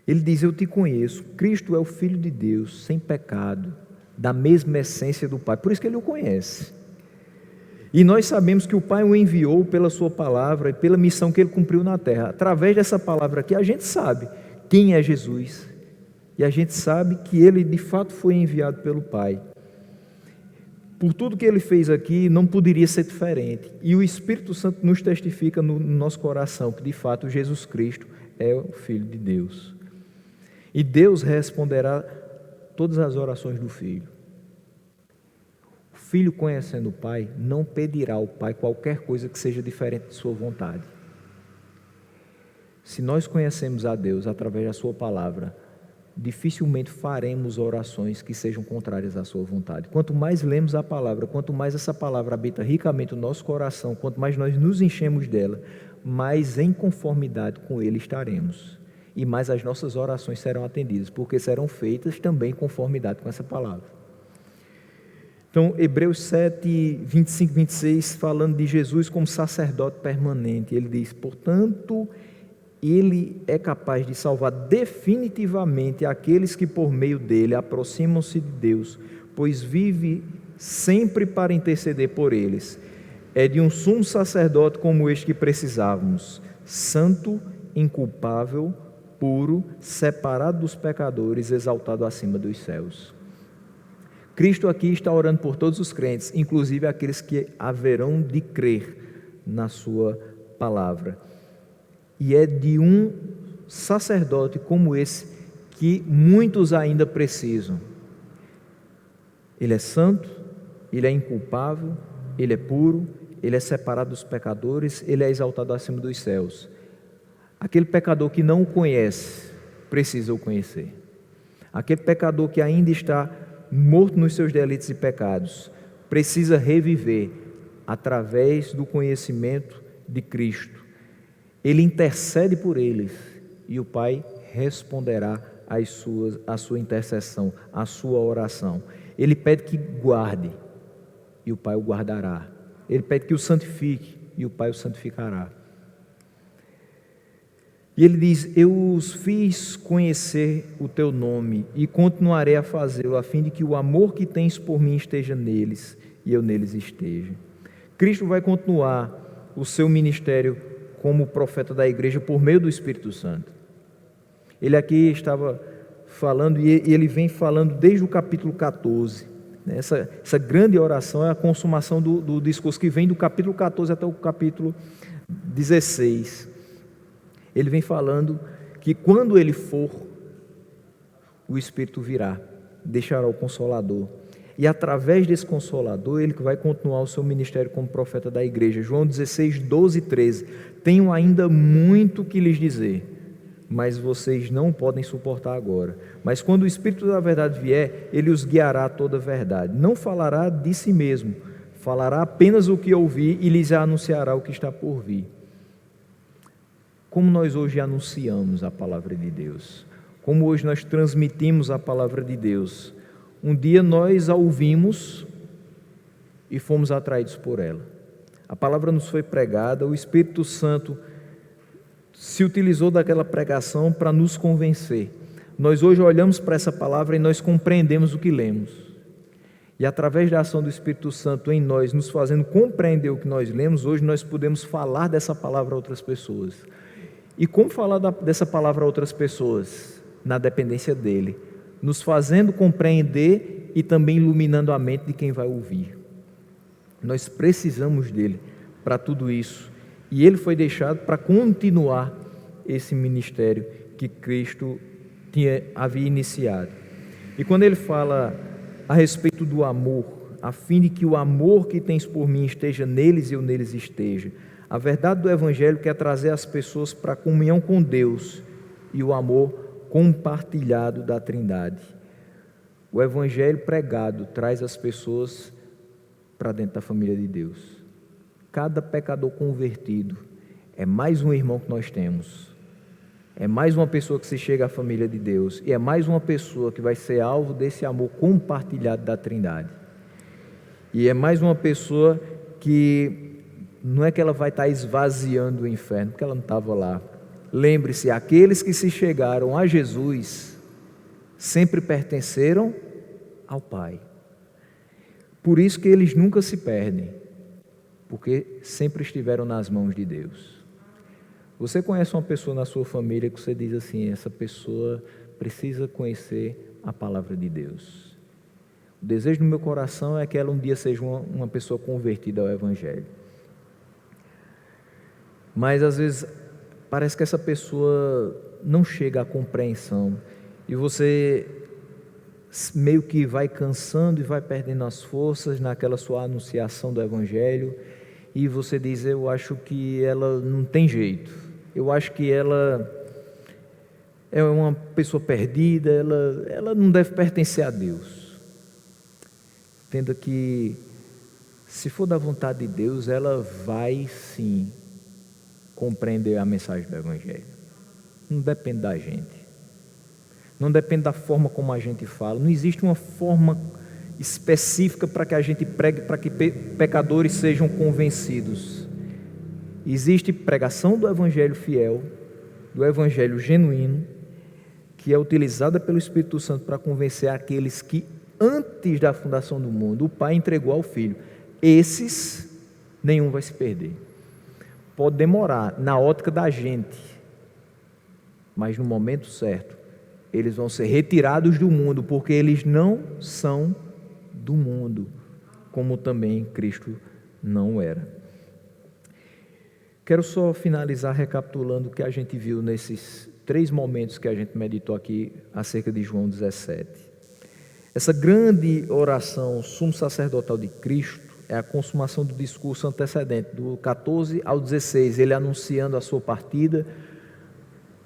Ele diz: eu te conheço. Cristo é o Filho de Deus, sem pecado, da mesma essência do Pai, por isso que ele o conhece. E nós sabemos que o Pai o enviou pela sua palavra e pela missão que ele cumpriu na terra. Através dessa palavra aqui, a gente sabe quem é Jesus, e a gente sabe que ele de fato foi enviado pelo Pai. Por tudo que ele fez aqui, não poderia ser diferente. E o Espírito Santo nos testifica no nosso coração que de fato Jesus Cristo é o Filho de Deus. E Deus responderá todas as orações do Filho. O Filho, conhecendo o Pai, não pedirá ao Pai qualquer coisa que seja diferente de sua vontade. Se nós conhecemos a Deus através da sua palavra, dificilmente faremos orações que sejam contrárias à sua vontade. Quanto mais lemos a palavra, quanto mais essa palavra habita ricamente no nosso coração, quanto mais nós nos enchemos dela, mais em conformidade com Ele estaremos. E mais as nossas orações serão atendidas, porque serão feitas também em conformidade com essa palavra. Então, Hebreus 7, 25, 26, falando de Jesus como sacerdote permanente, ele diz: portanto, ele é capaz de salvar definitivamente aqueles que por meio dele aproximam-se de Deus, pois vive sempre para interceder por eles. É de um sumo sacerdote como este que precisávamos, santo, inculpável, puro, separado dos pecadores, exaltado acima dos céus. Cristo aqui está orando por todos os crentes, inclusive aqueles que haverão de crer na sua palavra. E é de um sacerdote como esse que muitos ainda precisam. Ele é santo, ele é inculpável, Ele é puro, ele é separado dos pecadores, ele é exaltado acima dos céus. Aquele pecador que não o conhece, precisa o conhecer. Aquele pecador que ainda está morto nos seus delitos e pecados, precisa reviver através do conhecimento de Cristo. Ele intercede por eles e o Pai responderá à sua intercessão, à sua oração. Ele pede que guarde e o Pai o guardará. Ele pede que o santifique e o Pai o santificará. E ele diz: eu os fiz conhecer o teu nome e continuarei a fazê-lo, a fim de que o amor que tens por mim esteja neles e eu neles esteja. Cristo vai continuar o seu ministério como profeta da igreja por meio do Espírito Santo. Ele aqui estava falando, e ele vem falando desde o capítulo 14. Essa grande oração é a consumação do discurso que vem do capítulo 14 até o capítulo 16. Ele vem falando que quando ele for, o Espírito virá, deixará o Consolador. E através desse Consolador, ele vai continuar o seu ministério como profeta da igreja. João 16, 12 e 13. Tenho ainda muito que lhes dizer, mas vocês não podem suportar agora. Mas quando o Espírito da verdade vier, ele os guiará a toda a verdade. Não falará de si mesmo, falará apenas o que ouvir e lhes anunciará o que está por vir. Como nós hoje anunciamos a palavra de Deus? Como hoje nós transmitimos a palavra de Deus? Um dia nós a ouvimos e fomos atraídos por ela. A palavra nos foi pregada, o Espírito Santo se utilizou daquela pregação para nos convencer. Nós hoje olhamos para essa palavra e nós compreendemos o que lemos. E através da ação do Espírito Santo em nós, nos fazendo compreender o que nós lemos, hoje nós podemos falar dessa palavra a outras pessoas. E como falar dessa palavra a outras pessoas? Na dependência dele, nos fazendo compreender e também iluminando a mente de quem vai ouvir. Nós precisamos dele para tudo isso. E ele foi deixado para continuar esse ministério que Cristo havia iniciado. E quando ele fala a respeito do amor, a fim de que o amor que tens por mim esteja neles e eu neles esteja, a verdade do Evangelho quer trazer as pessoas para a comunhão com Deus e o amor compartilhado da Trindade. O Evangelho pregado traz as pessoas para dentro da família de Deus. Cada pecador convertido é mais um irmão que nós temos, é mais uma pessoa que se chega à família de Deus, e é mais uma pessoa que vai ser alvo desse amor compartilhado da Trindade. E é mais uma pessoa que não é que ela vai estar esvaziando o inferno, porque ela não estava lá. Lembre-se, aqueles que se chegaram a Jesus sempre pertenceram ao Pai. Por isso que eles nunca se perdem, porque sempre estiveram nas mãos de Deus. Você conhece uma pessoa na sua família que você diz assim: essa pessoa precisa conhecer a palavra de Deus. O desejo do meu coração é que ela um dia seja uma pessoa convertida ao Evangelho. Mas às vezes parece que essa pessoa não chega à compreensão e você meio que vai cansando e vai perdendo as forças naquela sua anunciação do Evangelho, e você diz: eu acho que ela não tem jeito, eu acho que ela é uma pessoa perdida, ela não deve pertencer a Deus. Entenda que, se for da vontade de Deus, ela vai sim compreender a mensagem do Evangelho. Não depende da gente, não depende da forma como a gente fala, não existe uma forma específica para que a gente pregue, para que pecadores sejam convencidos. Existe pregação do Evangelho fiel, do Evangelho genuíno, que é utilizada pelo Espírito Santo para convencer aqueles que antes da fundação do mundo o Pai entregou ao Filho. Esses, nenhum vai se perder. Pode demorar na ótica da gente, mas no momento certo eles vão ser retirados do mundo, porque eles não são do mundo, como também Cristo não era. Quero só finalizar recapitulando o que a gente viu nesses 3 momentos que a gente meditou aqui acerca de João 17. Essa grande oração sumo sacerdotal de Cristo, é a consumação do discurso antecedente, do 14 ao 16, ele anunciando a sua partida,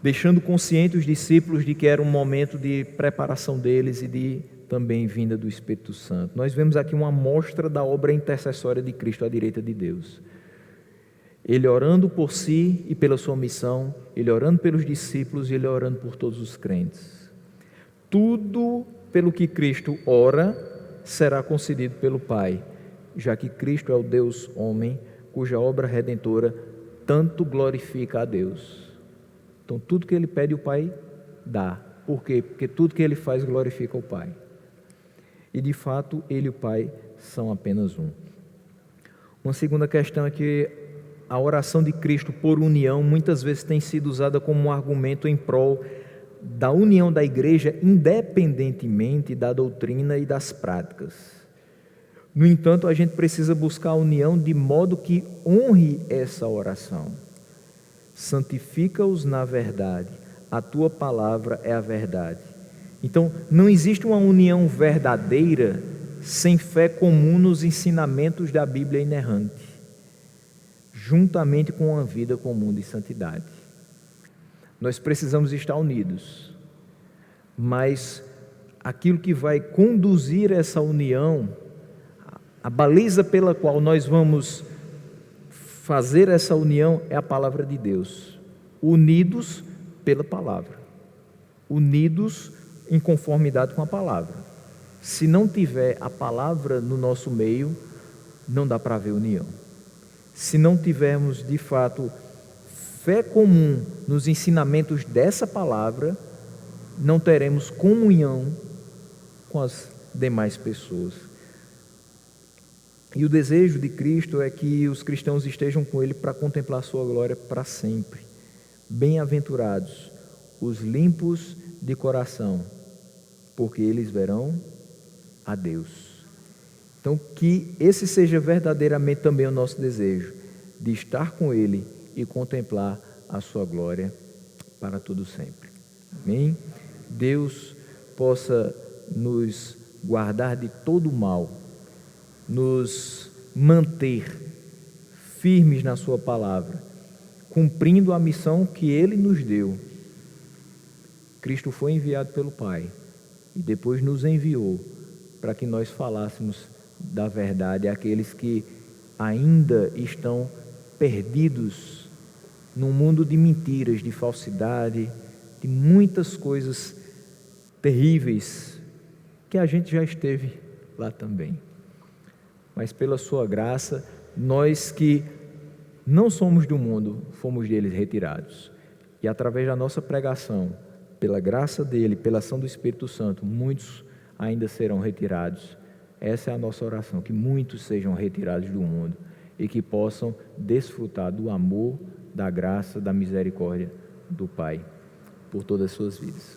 deixando conscientes os discípulos de que era um momento de preparação deles e de também vinda do Espírito Santo. Nós vemos aqui uma amostra da obra intercessória de Cristo à direita de Deus. Ele orando por si e pela sua missão, ele orando pelos discípulos e ele orando por todos os crentes. Tudo pelo que Cristo ora será concedido pelo Pai, já que Cristo é o Deus homem, cuja obra redentora tanto glorifica a Deus. Então tudo que ele pede o Pai dá. Por quê? Porque tudo que ele faz glorifica o Pai. E de fato ele e o Pai são apenas um. Uma segunda questão é que a oração de Cristo por união muitas vezes tem sido usada como um argumento em prol da união da igreja, independentemente da doutrina e das práticas. No entanto, a gente precisa buscar a união de modo que honre essa oração. Santifica-os na verdade, a tua palavra é a verdade. Então, não existe uma união verdadeira sem fé comum nos ensinamentos da Bíblia inerrante, juntamente com uma vida comum de santidade. Nós precisamos estar unidos, mas aquilo que vai conduzir essa união, a baliza pela qual nós vamos fazer essa união é a palavra de Deus, unidos pela palavra, unidos em conformidade com a palavra. Se não tiver a palavra no nosso meio, não dá para haver união. Se não tivermos de fato fé comum nos ensinamentos dessa palavra, não teremos comunhão com as demais pessoas. E o desejo de Cristo é que os cristãos estejam com Ele para contemplar sua glória para sempre. Bem-aventurados os limpos de coração, porque eles verão a Deus. Então, que esse seja verdadeiramente também o nosso desejo, de estar com Ele e contemplar a sua glória para todo sempre. Amém? Deus possa nos guardar de todo mal, nos manter firmes na sua palavra, cumprindo a missão que Ele nos deu. Cristo foi enviado pelo Pai e depois nos enviou para que nós falássemos da verdade àqueles que ainda estão perdidos num mundo de mentiras, de falsidade, de muitas coisas terríveis que a gente já esteve lá também. Mas pela sua graça, nós que não somos do mundo, fomos deles retirados. E através da nossa pregação, pela graça dele, pela ação do Espírito Santo, muitos ainda serão retirados. Essa é a nossa oração, que muitos sejam retirados do mundo e que possam desfrutar do amor, da graça, da misericórdia do Pai por todas as suas vidas.